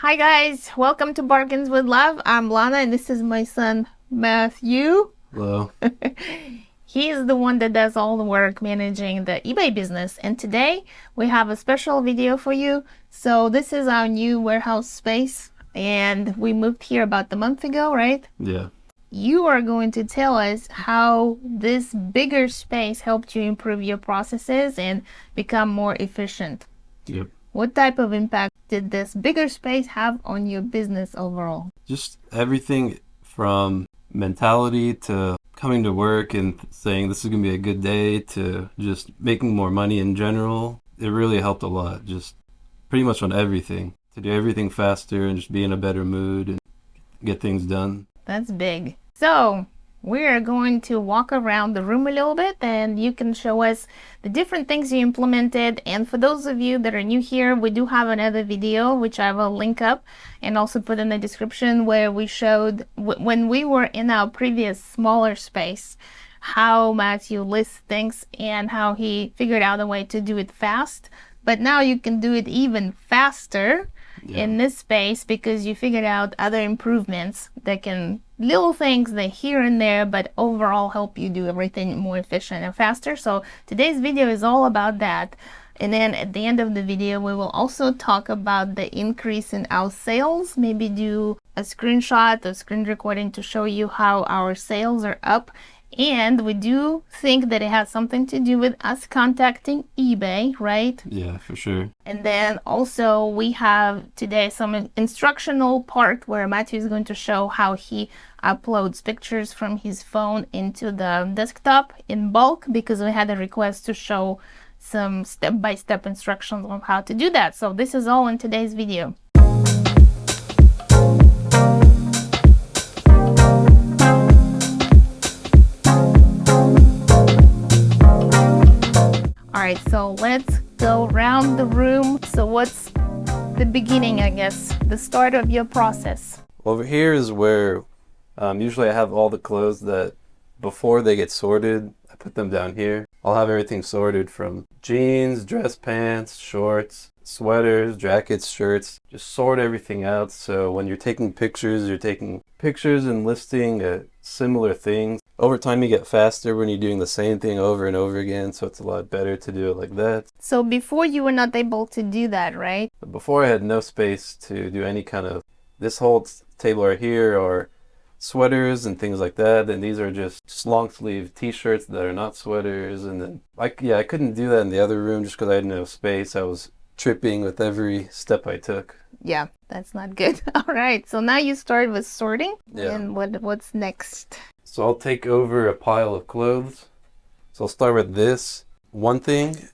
Hi guys, welcome to Bargains with Love. I'm Lana and this is my son Matthew. Hello. He's the one that does all the work managing the eBay business, and today we have a special video for you. So this is our new warehouse space and we moved here about a month ago, right? Yeah. You are going to tell us how this bigger space helped you improve your processes and become more efficient. Yep. What type of impact did this bigger space have on your business overall? Just everything from mentality to coming to work and saying this is going to be a good day to just making more money in general. It really helped a lot, just pretty much on everything. To do everything faster and just be in a better mood and get things done. That's big. So we're going to walk around the room a little bit and you can show us the different things you implemented. And for those of you that are new here, we do have another video which I will link up and also put in the description, where we showed when we were in our previous smaller space how Matthew lists things and how he figured out a way to do it fast. But now you can do it even faster in this space because you figured out other improvements that can, little things that here and there, but overall help you do everything more efficient and faster. So today's video is all about that. And then at the end of the video, we will also talk about the increase in our sales, maybe do a screenshot or screen recording to show you how our sales are up. And we do think that it has something to do with us contacting eBay, right? Yeah, for sure. And then also we have today some instructional part where Matthew is going to show how he uploads pictures from his phone into the desktop in bulk, because we had a request to show some step-by-step instructions on how to do that. So this is all in today's video. Alright, so let's go around the room. So what's the beginning, I guess, the start of your process? Over here is where usually I have all the clothes that before they get sorted, I put them down here. I'll have everything sorted from jeans, dress pants, shorts, sweaters, jackets, shirts. Just sort everything out so when you're taking pictures and listing similar things. Over time you get faster when you're doing the same thing over and over again, so it's a lot better to do it like that. So before you were not able to do that, right? But before I had no space to do any kind of, this whole table right here or sweaters and things like that, and these are just long sleeve t-shirts that are not sweaters. And then I couldn't do that in the other room just because I had no space. I was tripping with every step I took. Yeah, that's not good. All right, so now you start with sorting. Yeah. And what's next? So I'll take over a pile of clothes. So I'll start with this. One thing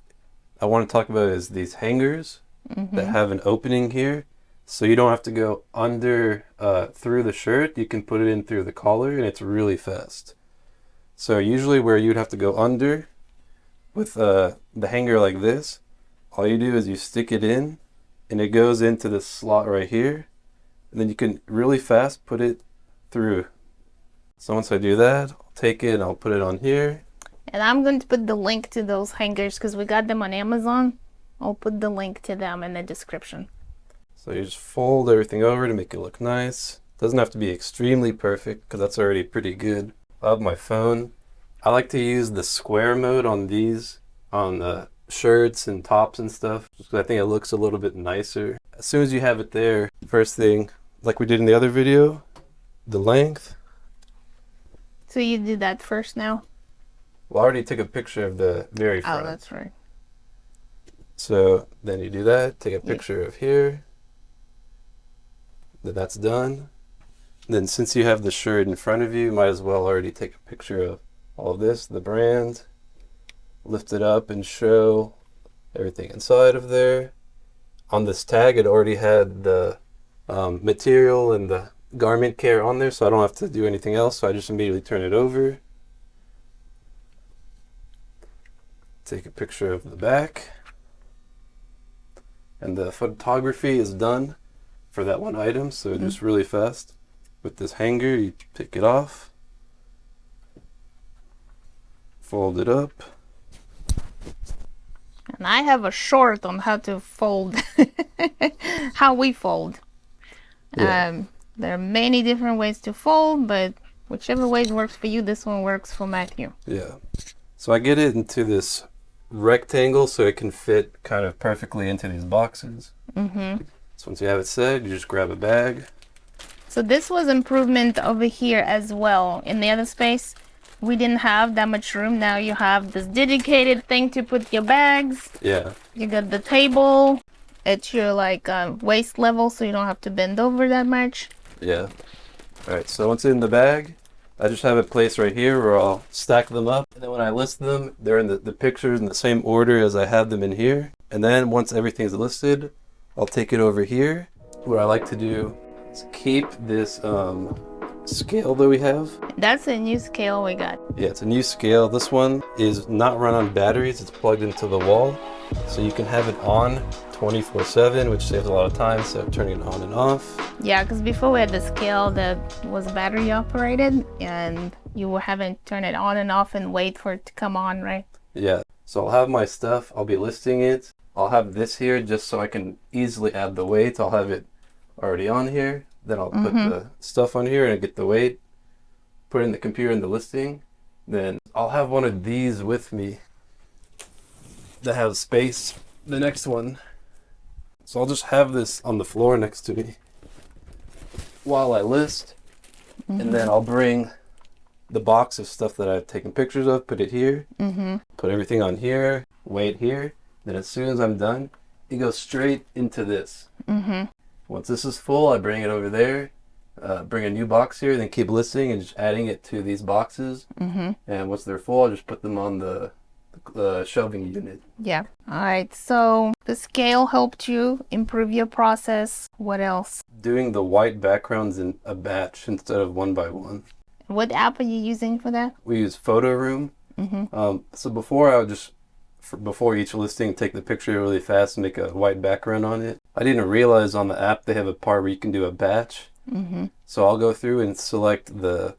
I want to talk about is these hangers that have an opening here. So you don't have to go under through the shirt. You can put it in through the collar and it's really fast. So usually where you'd have to go under with the hanger like this, all you do is you stick it in and it goes into this slot right here. And then you can really fast put it through. So once I do that, I'll take it and I'll put it on here. And I'm going to put the link to those hangers because we got them on Amazon. I'll put the link to them in the description. So you just fold everything over to make it look nice. Doesn't have to be extremely perfect because that's already pretty good. I have my phone. I like to use the square mode on these, on the shirts and tops and stuff, because I think it looks a little bit nicer. As soon as you have it there, first thing, like we did in the other video, the length. So you do that first now? Well, I already took a picture of the very front. Oh, that's right. So then you do that, take a picture of here. Then that's done. Then since you have the shirt in front of you, might as well already take a picture of all of this, the brand. Lift it up and show everything inside of there. On this tag, it already had the material and the garment care on there, so I don't have to do anything else. So I just immediately turn it over. Take a picture of the back. And the photography is done for that one item, so just really fast. With this hanger, you pick it off, fold it up. And I have a short on how to fold, how we fold. Yeah. There are many different ways to fold, but whichever way works for you, this one works for Matthew. Yeah. So I get it into this rectangle so it can fit kind of perfectly into these boxes. Mm-hmm. So once you have it set, you just grab a bag. So this was improvement over here as well. In the other space, we didn't have that much room. Now you have this dedicated thing to put your bags. Yeah. You got the table at your like waist level, so you don't have to bend over that much. Yeah. All right. So once in the bag, I just have a place right here where I'll stack them up. And then when I list them, they're in the pictures in the same order as I have them in here. And then once everything's listed, I'll take it over here. What I like to do is keep this scale that we have. That's a new scale we got. Yeah, it's a new scale. This one is not run on batteries. It's plugged into the wall. So you can have it on 24/7, which saves a lot of time, so turning it on and off. Yeah, because before we had the scale that was battery operated, and you were having to turn it on and off and wait for it to come on, right? Yeah, so I'll have my stuff. I'll be listing it. I'll have this here just so I can easily add the weight. I'll have it already on here. Then I'll put the stuff on here and get the weight. Put it in the computer in the listing. Then I'll have one of these with me that have space. The next one. So I'll just have this on the floor next to me while I list. And then I'll bring the box of stuff that I've taken pictures of, put it here, put everything on here, weight here. Then as soon as I'm done, it goes straight into this. Once this is full, I bring it over there, bring a new box here, then keep listing and just adding it to these boxes. And once they're full, I'll just put them on the shelving unit. Yeah. All right. So the scale helped you improve your process. What else? Doing the white backgrounds in a batch instead of one by one. What app are you using for that? We use Photo Room. So before I would just, before each listing, take the picture really fast and make a white background on it. I didn't realize on the app they have a part where you can do a batch. So I'll go through and select the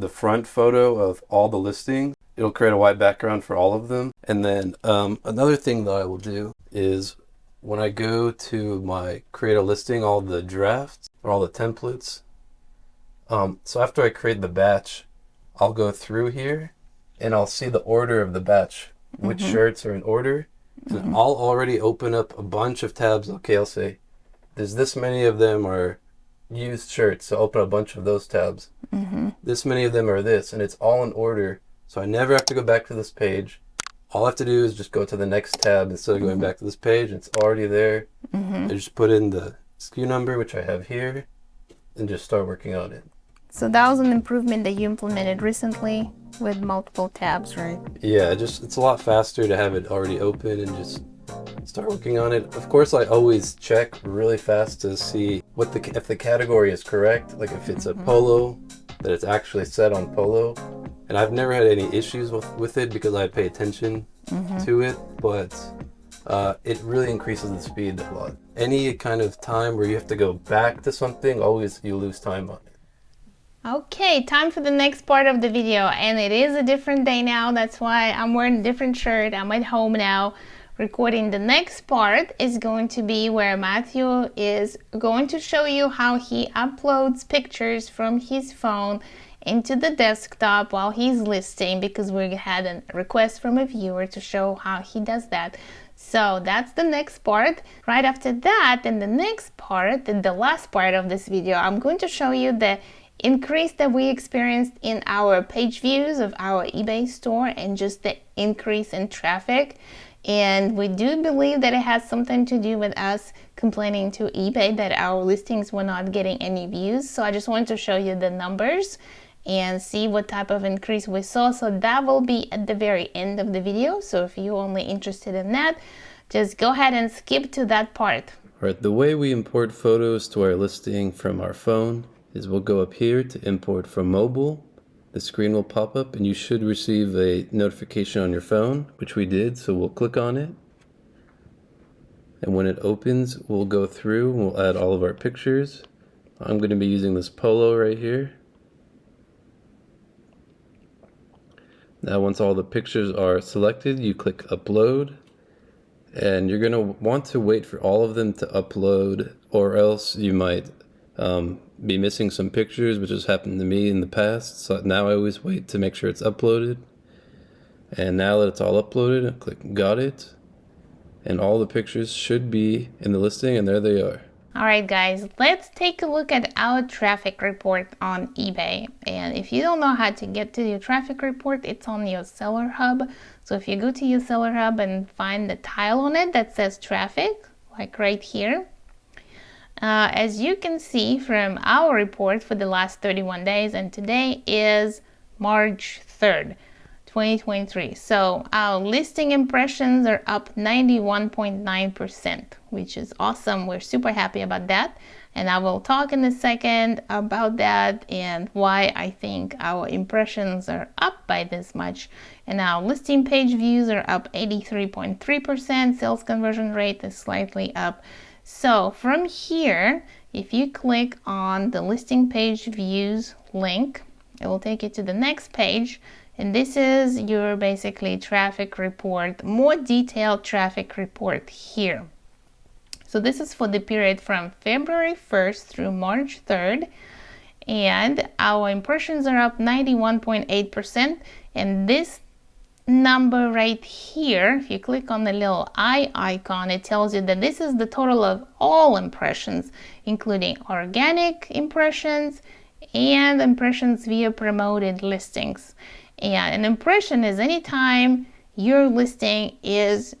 front photo of all the listings. It'll create a white background for all of them. And then another thing that I will do is when I go to my create a listing, all the drafts or all the templates. So after I create the batch, I'll go through here and I'll see the order of the batch, which shirts are in order. So I'll already open up a bunch of tabs. Okay, I'll say there's this many of them are used shirts. So open a bunch of those tabs. This many of them are this, and it's all in order. So I never have to go back to this page. All I have to do is just go to the next tab instead of going back to this page. It's already there. I just put in the SKU number, which I have here, and just start working on it. So that was an improvement that you implemented recently with multiple tabs, right? Yeah, it's a lot faster to have it already open and just start working on it. Of course, I always check really fast to see if the category is correct, like if it's a polo, that it's actually set on polo. And I've never had any issues with it because I pay attention to it, but it really increases the speed a lot. Any kind of time where you have to go back to something, always you lose time on it. Okay, time for the next part of the video, and it is a different day now. That's why I'm wearing a different shirt. I'm at home now recording. The next part is going to be where Matthew is going to show you how he uploads pictures from his phone into the desktop while he's listing, because we had a request from a viewer to show how he does that. So that's the next part. Right after that, in the next part, the last part of this video, I'm going to show you the increase that we experienced in our page views of our eBay store and just the increase in traffic. And we do believe that it has something to do with us complaining to eBay that our listings were not getting any views. So I just wanted to show you the numbers and see what type of increase we saw. So that will be at the very end of the video. So if you're only interested in that, just go ahead and skip to that part. All right, the way we import photos to our listing from our phone is we'll go up here to import from mobile. The screen will pop up and you should receive a notification on your phone, which we did, so we'll click on it. And when it opens, we'll go through and we'll add all of our pictures. I'm going to be using this polo right here. Now once all the pictures are selected, you click upload. And you're going to want to wait for all of them to upload, or else you might be missing some pictures, which has happened to me in the past. So now I always wait to make sure it's uploaded. And now that it's all uploaded, I click got it. And all the pictures should be in the listing, and there they are. All right, guys, let's take a look at our traffic report on eBay. And if you don't know how to get to your traffic report, it's on your seller hub. So if you go to your seller hub and find the tile on it that says traffic, like right here, as you can see from our report for the last 31 days, and today is March 3rd, 2023. So our listing impressions are up 91.9%, which is awesome. We're super happy about that. And I will talk in a second about that and why I think our impressions are up by this much. And our listing page views are up 83.3%. Sales conversion rate is slightly up. So from here, if you click on the listing page views link, it will take you to the next page. And this is your basically traffic report, more detailed traffic report here. So this is for the period from February 1st through March 3rd. And our impressions are up 91.8%. And this number right here, if you click on the little eye icon, it tells you that this is the total of all impressions, including organic impressions and impressions via promoted listings. And an impression is anytime your listing is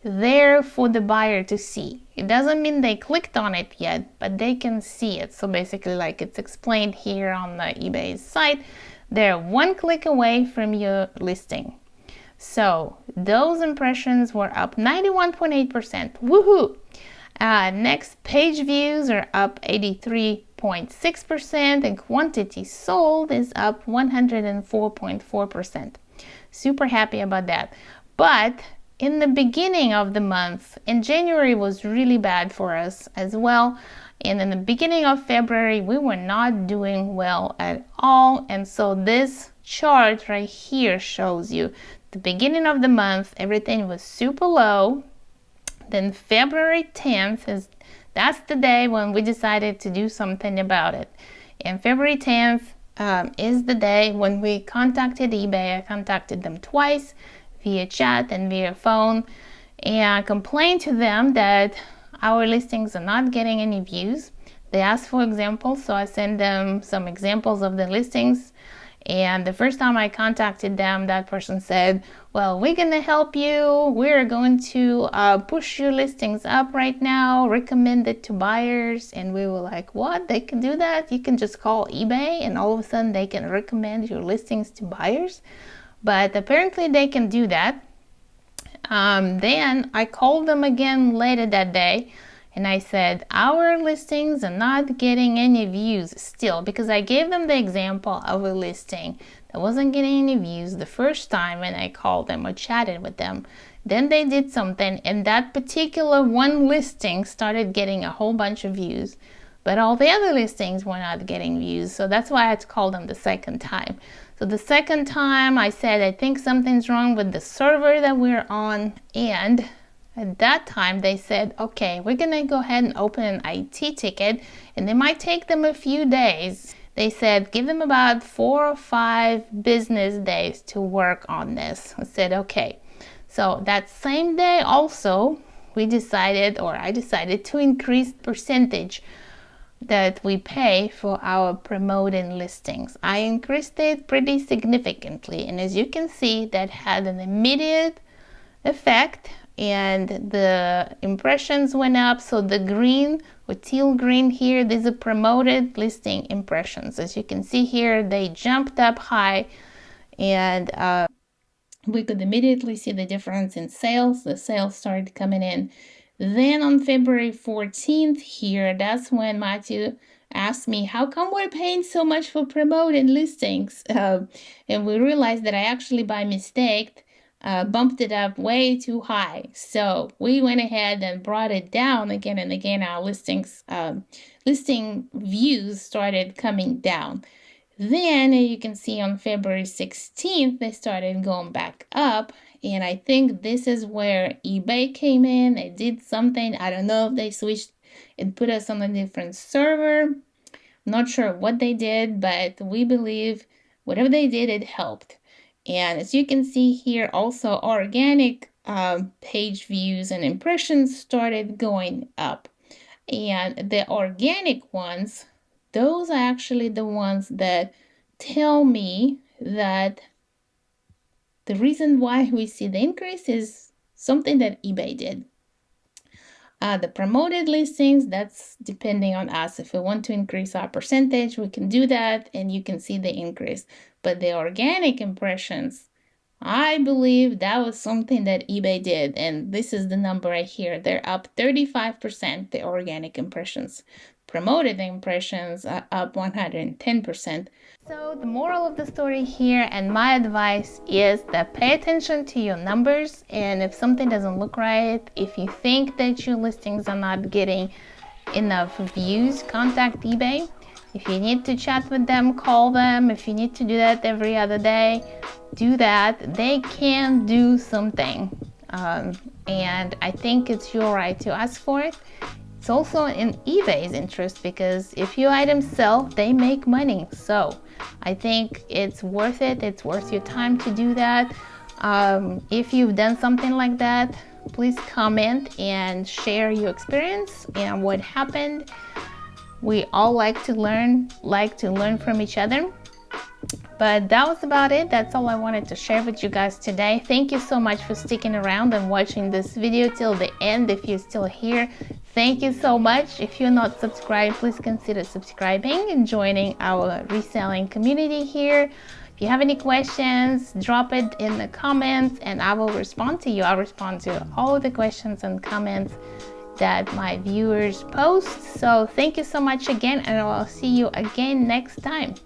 there for the buyer to see. It doesn't mean they clicked on it yet, but they can see it. So basically, like it's explained here on the eBay site, they're one click away from your listing. So those impressions were up 91.8%. Woohoo! Next, page views are up 83.6%, and quantity sold is up 104.4%. Super happy about that. But in the beginning of the month, and January was really bad for us as well, and in the beginning of February, we were not doing well at all. And so this chart right here shows you the beginning of the month, everything was super low. Then February 10th that's the day when we decided to do something about it. And February 10th is the day when we contacted eBay. I contacted them twice via chat and via phone and complained to them that our listings are not getting any views. They asked for examples, so I sent them some examples of the listings. And the first time I contacted them, that person said, well, we're going to help you. We're going to push your listings up right now, recommend it to buyers. And we were like, what? They can do that? You can just call eBay and all of a sudden they can recommend your listings to buyers? But apparently they can do that. Then I called them again later that day. And I said, our listings are not getting any views still, because I gave them the example of a listing that wasn't getting any views the first time when I called them or chatted with them. Then they did something, and that particular one listing started getting a whole bunch of views, but all the other listings were not getting views. So that's why I had to call them the second time. So the second time I said, I think something's wrong with the server that we're on, and at that time, they said, okay, we're going to go ahead and open an IT ticket, and it might take them a few days. They said, give them about 4 or 5 business days to work on this. I said, okay. So that same day also, I decided to increase the percentage that we pay for our promoted listings. I increased it pretty significantly, and as you can see, that had an immediate effect. And the impressions went up. So the green or teal green here, these are promoted listing impressions. As you can see here, they jumped up high, and we could immediately see the difference in sales. The sales started coming in. Then on February 14th here, that's when Mathew asked me, how come we're paying so much for promoted listings? And we realized that I actually by mistake bumped it up way too high. So we went ahead and brought it down again and again. Our listing views started coming down. Then you can see on February 16th, they started going back up. And I think this is where eBay came in. They did something. I don't know if they switched It put us on a different server. Not sure what they did, but we believe whatever they did, it helped. And as you can see here, also organic page views and impressions started going up. And the organic ones, those are actually the ones that tell me that the reason why we see the increase is something that eBay did. The promoted listings, that's depending on us. If we want to increase our percentage, we can do that and you can see the increase. But the organic impressions, I believe that was something that eBay did. And this is the number right here. They're up 35%, the organic impressions. Promoted impressions are up 110%. So the moral of the story here and my advice is that pay attention to your numbers, and if something doesn't look right, if you think that your listings are not getting enough views, contact eBay. If you need to chat with them, call them. If you need to do that every other day, do that. They can do something, and I think it's your right to ask for it. It's also in eBay's interest because if your items sell, they make money. So I think it's worth it. It's worth your time to do that. If you've done something like that, please comment and share your experience and what happened. We all like to learn from each other. But that was about it. That's all I wanted to share with you guys today. Thank you so much for sticking around and watching this video till the end. If you're still here, thank you so much. If you're not subscribed, please consider subscribing and joining our reselling community here. If you have any questions, drop it in the comments and I will respond to you. I'll respond to all of the questions and comments that my viewers post. So thank you so much again, and I'll see you again next time.